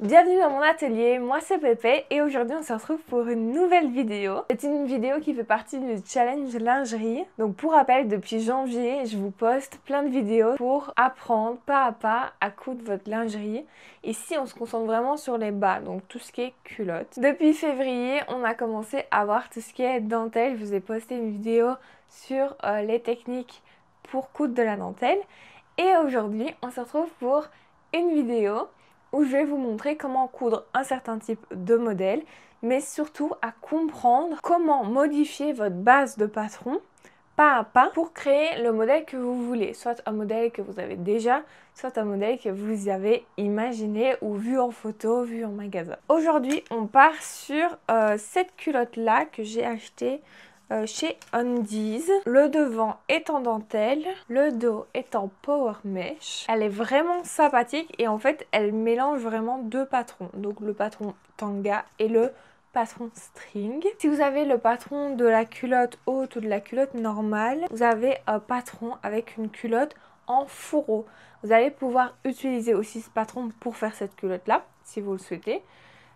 Bienvenue dans mon atelier, moi c'est Pépé et aujourd'hui on se retrouve pour une nouvelle vidéo. C'est une vidéo qui fait partie du challenge lingerie. Donc pour rappel, depuis janvier, je vous poste plein de vidéos pour apprendre pas à pas à coudre votre lingerie. Ici on se concentre vraiment sur les bas, donc tout ce qui est culotte. Depuis février, on a commencé à voir tout ce qui est dentelle. Je vous ai posté une vidéo sur les techniques pour coudre de la dentelle. Et aujourd'hui, on se retrouve pour une vidéo où je vais vous montrer comment coudre un certain type de modèle, mais surtout à comprendre comment modifier votre base de patron pas à pas pour créer le modèle que vous voulez, soit un modèle que vous avez déjà, soit un modèle que vous avez imaginé ou vu en photo, vu en magasin. Aujourd'hui, on part sur cette culotte là que j'ai achetée chez Undies. Le devant est en dentelle, le dos est en power mesh. Elle est vraiment sympathique et en fait elle mélange vraiment deux patrons, donc le patron tanga et le patron string. Si vous avez le patron de la culotte haute ou de la culotte normale, vous avez un patron avec une culotte en fourreau. Vous allez pouvoir utiliser aussi ce patron pour faire cette culotte là si vous le souhaitez,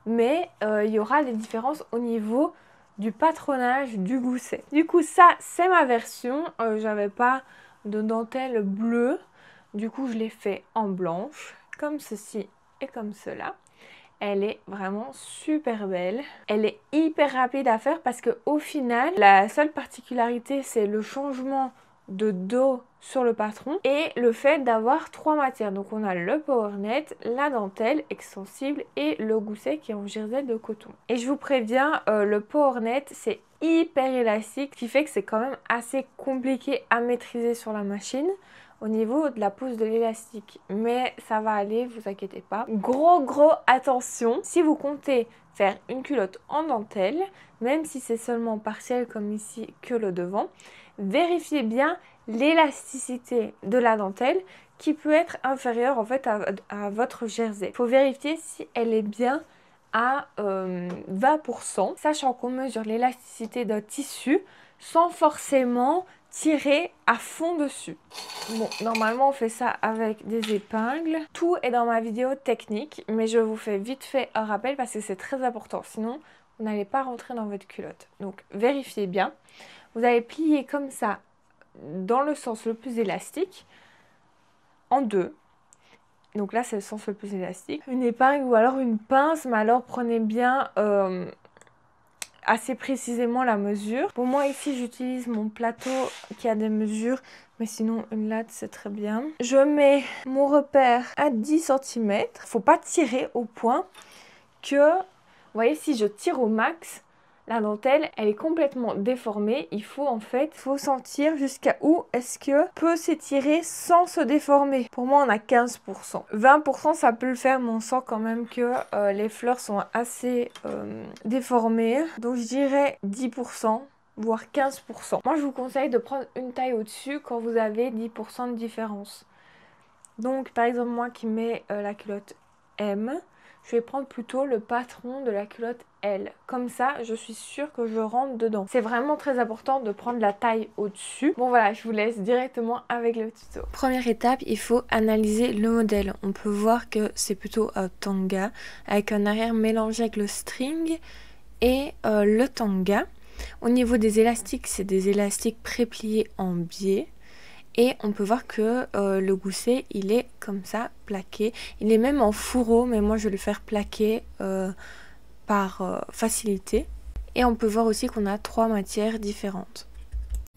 mais il y aura des différences au niveau du patronage du gousset. Du coup ça c'est ma version, j'avais pas de dentelle bleue, du coup je l'ai fait en blanche comme ceci et comme cela. Elle est vraiment super belle, elle est hyper rapide à faire parce que au final la seule particularité c'est le changement de dos sur le patron et le fait d'avoir trois matières. Donc on a le PowerNet, la dentelle extensible et le gousset qui est en jersey de coton. Et je vous préviens, le PowerNet c'est hyper élastique, ce qui fait que c'est quand même assez compliqué à maîtriser sur la machine au niveau de la pose de l'élastique, mais ça va aller, vous inquiétez pas. Gros attention, si vous comptez faire une culotte en dentelle, même si c'est seulement partiel comme ici que le devant, vérifiez bien l'élasticité de la dentelle qui peut être inférieure en fait à votre jersey. Il faut vérifier si elle est bien à 20%, sachant qu'on mesure l'élasticité d'un tissu sans forcément tirer à fond dessus. Bon, normalement on fait ça avec des épingles. Tout est dans ma vidéo technique, mais je vous fais vite fait un rappel parce que c'est très important, sinon vous n'allez pas rentrer dans votre culotte. Donc vérifiez bien. Vous allez plier comme ça dans le sens le plus élastique, en deux. Donc là c'est le sens le plus élastique. Une épingle ou alors une pince, mais alors prenez bien assez précisément la mesure. Pour moi ici j'utilise mon plateau qui a des mesures, mais sinon une latte c'est très bien. Je mets mon repère à 10 cm. Faut pas tirer au point que, vous voyez, si je tire au max, la dentelle elle est complètement déformée. Il faut sentir jusqu'à où est-ce que peut s'étirer sans se déformer. Pour moi on a 15%. 20% ça peut le faire, mais on sent quand même que les fleurs sont assez déformées. Donc je dirais 10%. Voire 15%. Moi je vous conseille de prendre une taille au-dessus quand vous avez 10% de différence. Donc par exemple moi qui mets la culotte M, je vais prendre plutôt le patron de la culotte L. Comme ça, je suis sûre que je rentre dedans. C'est vraiment très important de prendre la taille au-dessus. Bon voilà, je vous laisse directement avec le tuto. Première étape, il faut analyser le modèle. On peut voir que c'est plutôt un tanga avec un arrière mélangé avec le string et le tanga. Au niveau des élastiques, c'est des élastiques prépliés en biais. Et on peut voir que le gousset, il est comme ça, plaqué. Il est même en fourreau, mais moi je vais le faire plaquer par facilité. Et on peut voir aussi qu'on a trois matières différentes.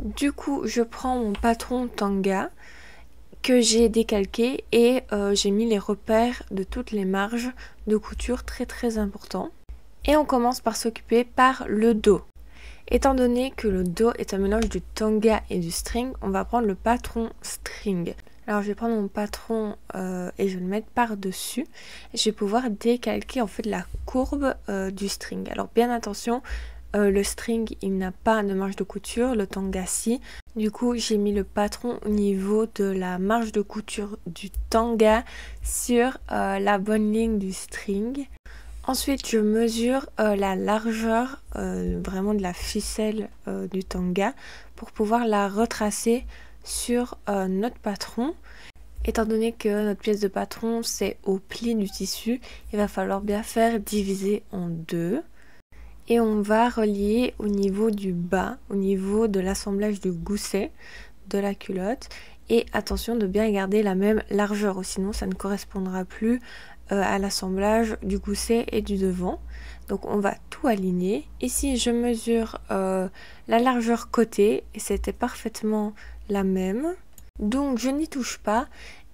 Du coup, je prends mon patron tanga que j'ai décalqué et j'ai mis les repères de toutes les marges de couture très importants. Et on commence par s'occuper par le dos. Étant donné que le dos est un mélange du tanga et du string, on va prendre le patron string. Alors je vais prendre mon patron et je vais le mettre par-dessus. Je vais pouvoir décalquer en fait la courbe du string. Alors bien attention, le string il n'a pas de marge de couture, le tanga si. Du coup j'ai mis le patron au niveau de la marge de couture du tanga sur la bonne ligne du string. Ensuite, je mesure la largeur vraiment de la ficelle du tanga pour pouvoir la retracer sur notre patron. Étant donné que notre pièce de patron c'est au pli du tissu, il va falloir bien faire diviser en deux. Et on va relier au niveau du bas, au niveau de l'assemblage du gousset de la culotte. Et attention de bien garder la même largeur, ou sinon ça ne correspondra plus à l'assemblage du gousset et du devant. Donc on va tout aligner. Ici je mesure la largeur côté et c'était parfaitement la même. Donc je n'y touche pas.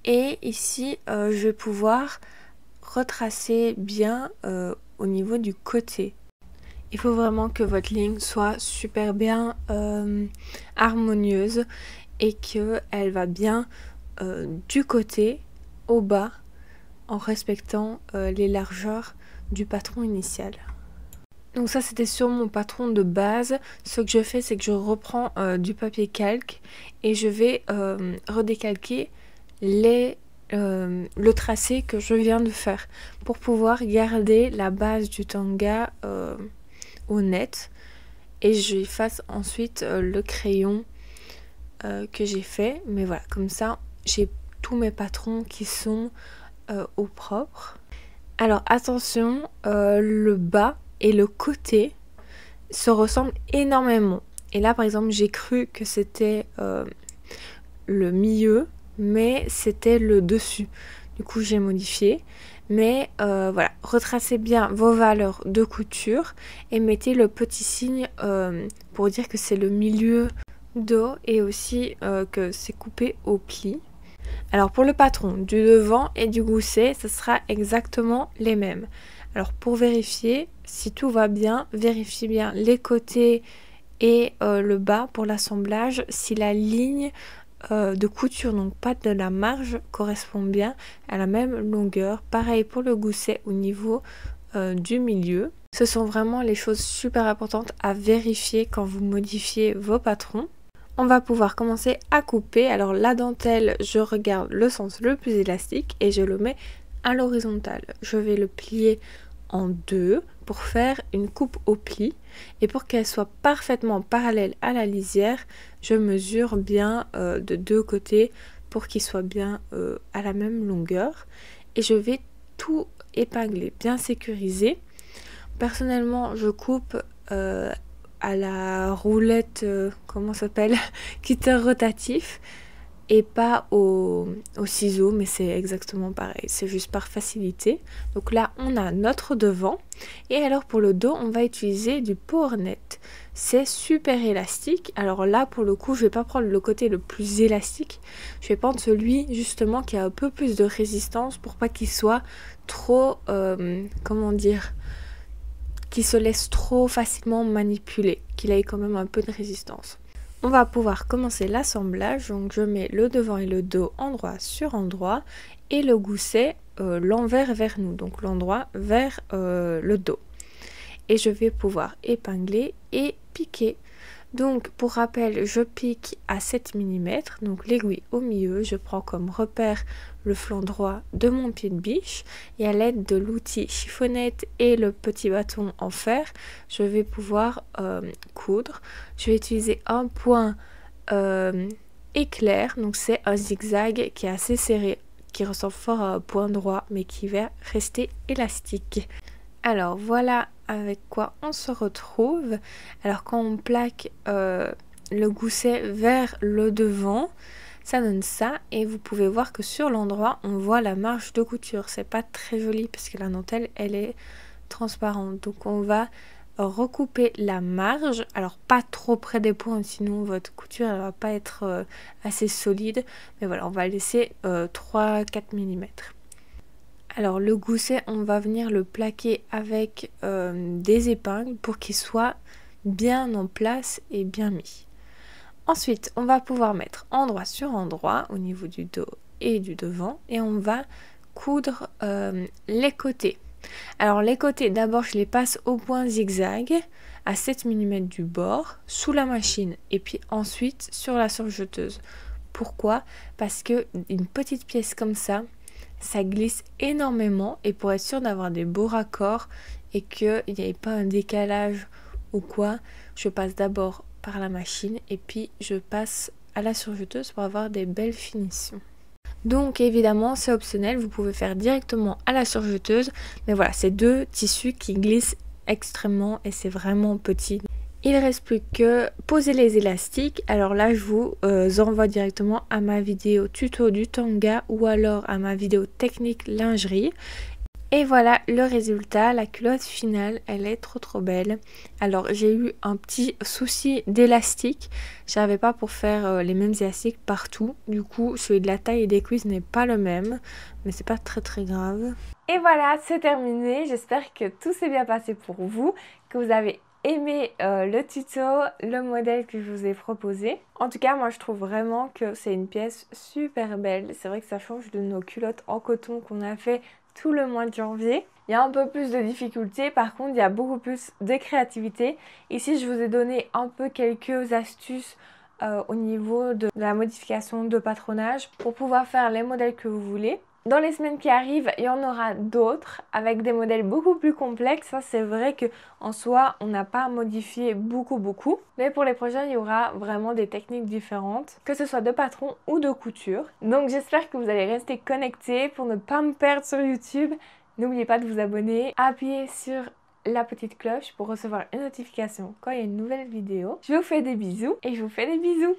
Et ici je vais pouvoir retracer bien au niveau du côté. Il faut vraiment que votre ligne soit super bien harmonieuse et qu'elle va bien du côté au bas en respectant les largeurs du patron initial. Donc ça c'était sur mon patron de base. Ce que je fais c'est que je reprends du papier calque et je vais redécalquer le tracé que je viens de faire pour pouvoir garder la base du tanga au net, et j'efface ensuite le crayon que j'ai fait, mais voilà, comme ça j'ai tous mes patrons qui sont au propre. Alors attention, le bas et le côté se ressemblent énormément, et là par exemple j'ai cru que c'était le milieu, mais c'était le dessus, du coup j'ai modifié. Mais voilà, retracez bien vos valeurs de couture et mettez le petit signe pour dire que c'est le milieu dos et aussi que c'est coupé au pli. Alors pour le patron du devant et du gousset, ce sera exactement les mêmes. Alors pour vérifier si tout va bien, vérifiez bien les côtés et le bas pour l'assemblage, si la ligne de couture, donc pas de la marge, correspond bien à la même longueur. Pareil pour le gousset au niveau du milieu. Ce sont vraiment les choses super importantes à vérifier quand vous modifiez vos patrons. On va pouvoir commencer à couper. Alors la dentelle, je regarde le sens le plus élastique et je le mets à l'horizontale. Je vais le plier en deux pour faire une coupe au pli, et pour qu'elle soit parfaitement parallèle à la lisière, je mesure bien de deux côtés pour qu'il soit bien à la même longueur, et je vais tout épingler, bien sécuriser. Personnellement je coupe à la roulette, comment ça s'appelle, cutter rotatif, et pas au ciseau, mais c'est exactement pareil, c'est juste par facilité. Donc là on a notre devant, et alors pour le dos on va utiliser du Power Net. C'est super élastique. Alors là pour le coup je vais pas prendre le côté le plus élastique, je vais prendre celui justement qui a un peu plus de résistance pour pas qu'il soit trop comment dire, qui se laisse trop facilement manipuler, qu'il ait quand même un peu de résistance. On va pouvoir commencer l'assemblage. Donc je mets le devant et le dos endroit sur endroit et le gousset l'envers vers nous, donc l'endroit vers le dos. Et je vais pouvoir épingler et piquer. Donc pour rappel, je pique à 7 mm, donc l'aiguille au milieu, je prends comme repère le flanc droit de mon pied de biche, et à l'aide de l'outil chiffonnette et le petit bâton en fer, je vais pouvoir coudre. Je vais utiliser un point éclair, donc c'est un zigzag qui est assez serré, qui ressemble fort à un point droit mais qui va rester élastique. Alors voilà avec quoi on se retrouve. Alors quand on plaque le gousset vers le devant, ça donne ça, et vous pouvez voir que sur l'endroit on voit la marge de couture. C'est pas très joli parce que la dentelle elle est transparente, donc on va recouper la marge, alors pas trop près des points sinon votre couture elle va pas être assez solide, mais voilà, on va laisser 3-4 mm. Alors le gousset on va venir le plaquer avec des épingles pour qu'il soit bien en place et bien mis. Ensuite on va pouvoir mettre endroit sur endroit au niveau du dos et du devant, et on va coudre les côtés. Alors les côtés, d'abord je les passe au point zigzag à 7 mm du bord sous la machine, et puis ensuite sur la surjeteuse. Pourquoi? Parce que une petite pièce comme ça glisse énormément, et pour être sûr d'avoir des beaux raccords et qu'il n'y ait pas un décalage ou quoi, je passe d'abord par la machine et puis je passe à la surjeteuse pour avoir des belles finitions. Donc évidemment c'est optionnel, vous pouvez faire directement à la surjeteuse. Mais voilà, c'est deux tissus qui glissent extrêmement et c'est vraiment petit. Il ne reste plus que poser les élastiques. Alors là je vous envoie directement à ma vidéo tuto du tanga ou alors à ma vidéo technique lingerie. Et voilà le résultat, la culotte finale, elle est trop belle. Alors j'ai eu un petit souci d'élastique, j'arrivais pas pour faire les mêmes élastiques partout. Du coup celui de la taille et des cuisses n'est pas le même, mais c'est pas très grave. Et voilà, c'est terminé, j'espère que tout s'est bien passé pour vous, que vous avez aimé le tuto, le modèle que je vous ai proposé. En tout cas moi je trouve vraiment que c'est une pièce super belle, c'est vrai que ça change de nos culottes en coton qu'on a fait tout le mois de janvier. Il y a un peu plus de difficultés, par contre il y a beaucoup plus de créativité. Ici je vous ai donné un peu quelques astuces au niveau de la modification de patronage pour pouvoir faire les modèles que vous voulez. Dans les semaines qui arrivent, il y en aura d'autres avec des modèles beaucoup plus complexes. Ça c'est vrai qu'en soi on n'a pas modifié beaucoup. Mais pour les prochains il y aura vraiment des techniques différentes, que ce soit de patron ou de couture. Donc j'espère que vous allez rester connectés pour ne pas me perdre sur YouTube. N'oubliez pas de vous abonner, appuyez sur la petite cloche pour recevoir une notification quand il y a une nouvelle vidéo. Je vous fais des bisous et je vous fais des bisous.